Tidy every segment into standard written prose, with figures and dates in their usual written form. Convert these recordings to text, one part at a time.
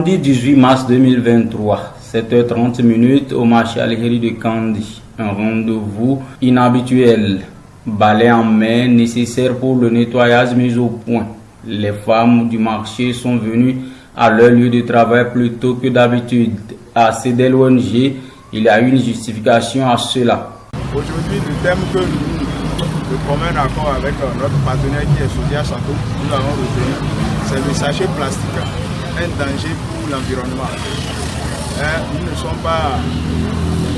Lundi 18 mars 2023, 7h30 au marché Algérie de Kandi. Un rendez-vous inhabituel. Balai en main nécessaire pour le nettoyage mis au point. Les femmes du marché sont venues à leur lieu de travail plus tôt que d'habitude. À CEDEL ONG, il y a une justification à cela. Aujourd'hui, le thème que nous commun accord avec notre partenaire qui est Sodia Sato, nous avons retenu, c'est le sachet plastique, un danger pour l'environnement.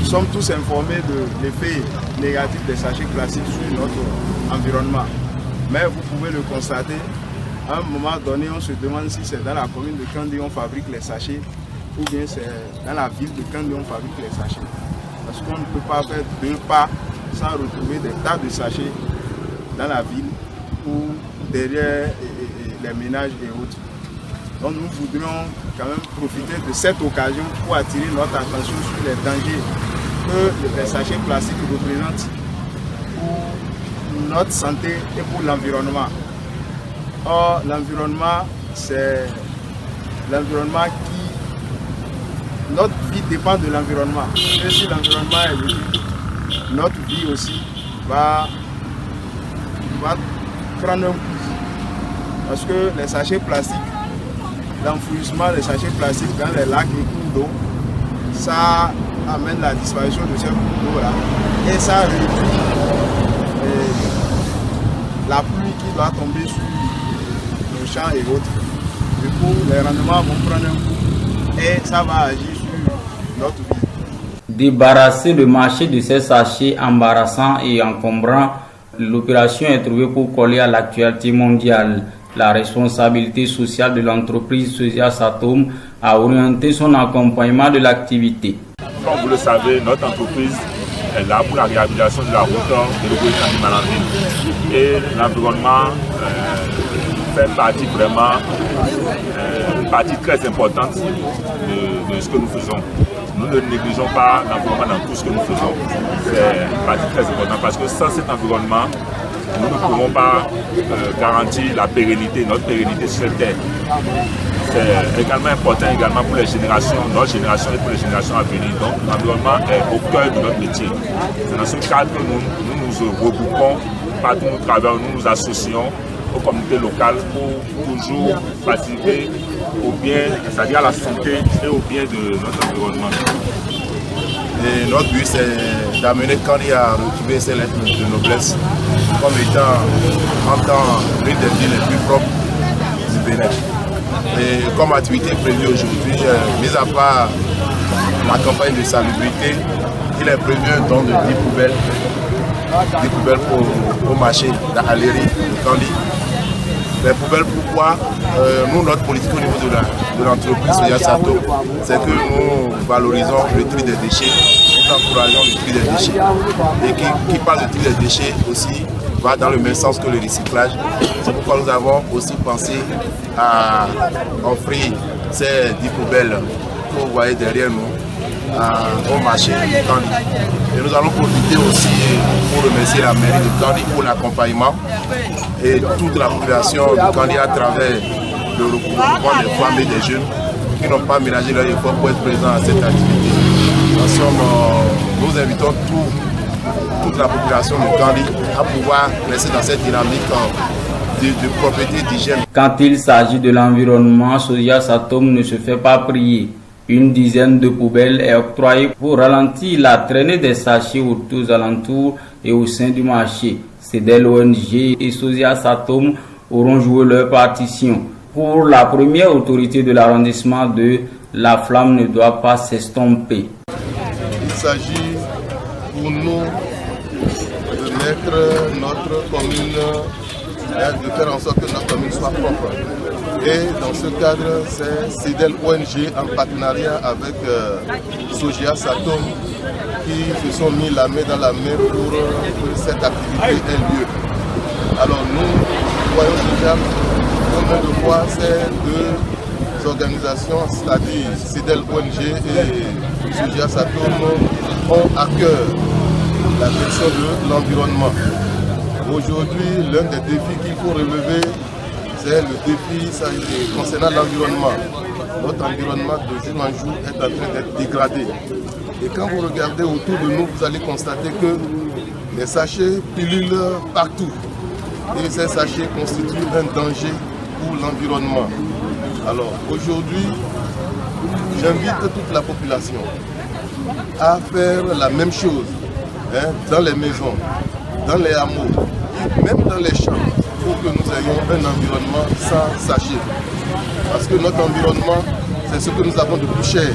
Nous sommes tous informés de l'effet négatif des sachets plastiques sur notre environnement. Mais vous pouvez le constater, à un moment donné, on se demande si c'est dans la commune de Kandi on fabrique les sachets ou bien c'est dans la ville de Kandi on fabrique les sachets. Parce qu'on ne peut pas faire deux pas sans retrouver des tas de sachets dans la ville ou derrière les ménages et autres. Donc nous voudrions quand même profiter de cette occasion pour attirer notre attention sur les dangers que les sachets plastiques représentent pour notre santé et pour l'environnement. Or, l'environnement, c'est l'environnement qui... Notre vie dépend de l'environnement. Et si l'environnement est détruit, notre vie aussi va prendre un coup. Parce que les sachets plastiques, l'enfouissement des sachets plastiques dans les lacs et cours d'eau, ça amène la disparition de ces cours d'eau là. Et ça réduit la pluie qui doit tomber sur nos champs et autres. Du coup, les rendements vont prendre un coup et ça va agir sur notre vie. Débarrasser le marché de ces sachets embarrassants et encombrants, l'opération est trouvée pour coller à l'actualité mondiale. La responsabilité sociale de l'entreprise Sodia Satom a orienté son accompagnement de l'activité. Comme vous le savez, notre entreprise est là pour la réhabilitation de la route de l'Ogoïtan du Malandine. Et l'environnement fait partie vraiment, une partie très importante de ce que nous faisons. Nous ne négligeons pas l'environnement dans tout ce que nous faisons. C'est une partie très importante parce que sans cet environnement, nous ne pourrons pas garantir la pérennité, notre pérennité sur cette terre. C'est également important pour les générations, notre génération et pour les générations à venir. Donc l'environnement est au cœur de notre métier. C'est dans ce cadre que nous regroupons, partout où nous travaillons, nous nous associons aux communautés locales pour toujours participer au bien, c'est-à-dire à la santé et au bien de notre environnement. Et notre but, c'est d'amener Kandi à retrouver ses lettres de noblesse comme étant en temps l'une des villes les plus propres du Bénin. Et comme activité prévue aujourd'hui, mis à part la campagne de salubrité, il est prévu un don de 10 poubelles au marché d'Algérie de Kandi. Les poubelles, pourquoi nous, notre politique au niveau de l'entreprise Sodia Sato, c'est que nous valorisons le tri des déchets, nous encourageons le tri des déchets. Et qui parle de tri des déchets aussi va dans le même sens que le recyclage. C'est pourquoi nous avons aussi pensé à offrir ces 10 poubelles que vous voyez derrière nous au marché de Kandi. Et nous allons profiter aussi pour remercier la mairie de Kandi pour l'accompagnement et toute la population de Kandi à travers le regroupement des femmes et des jeunes qui n'ont pas ménagé leur effort pour être présents à cette activité. En somme, nous invitons toute la population de Kandi à pouvoir rester dans cette dynamique de propriété d'hygiène. Quand il s'agit de l'environnement, Sodia Satom ne se fait pas prier. Une dizaine de poubelles est octroyée pour ralentir la traînée des sachets aux alentours et au sein du marché. CEDEL ONG et Sodia Satom auront joué leur partition. Pour la première autorité de l'arrondissement de la flamme ne doit pas s'estomper. Il s'agit pour nous de mettre notre commune, de faire en sorte que notre commune soit propre. Et dans ce cadre, c'est CEDEL ONG en partenariat avec Sodia Satom qui se sont mis la main dans la main pour que cette activité ait lieu. Alors nous voyons déjà combien de fois ces deux organisations, c'est-à-dire CEDEL ONG et Sodia Satom, ont à cœur la question de l'environnement. Aujourd'hui, l'un des défis qu'il faut relever, c'est le défi concernant l'environnement. notre environnement de jour en jour est en train d'être dégradé. Et quand vous regardez autour de nous, vous allez constater que les sachets pullulent partout. Et ces sachets constituent un danger pour l'environnement. Alors aujourd'hui, j'invite toute la population à faire la même chose dans les maisons, dans les hameaux, même dans les champs, pour que nous ayons un environnement sans sachets. Parce que notre environnement, c'est ce que nous avons de plus cher.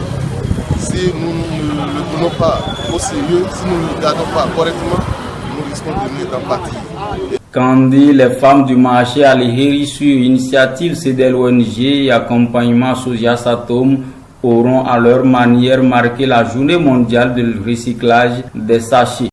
Si nous ne le prenons pas au sérieux, si nous ne le gardons pas correctement, nous risquons de venir d'en pâtir. Kandi, les femmes du marché Aliheri sur initiative CDL ONG et accompagnement Soja Satom auront à leur manière marqué la journée mondiale de recyclage des sachets.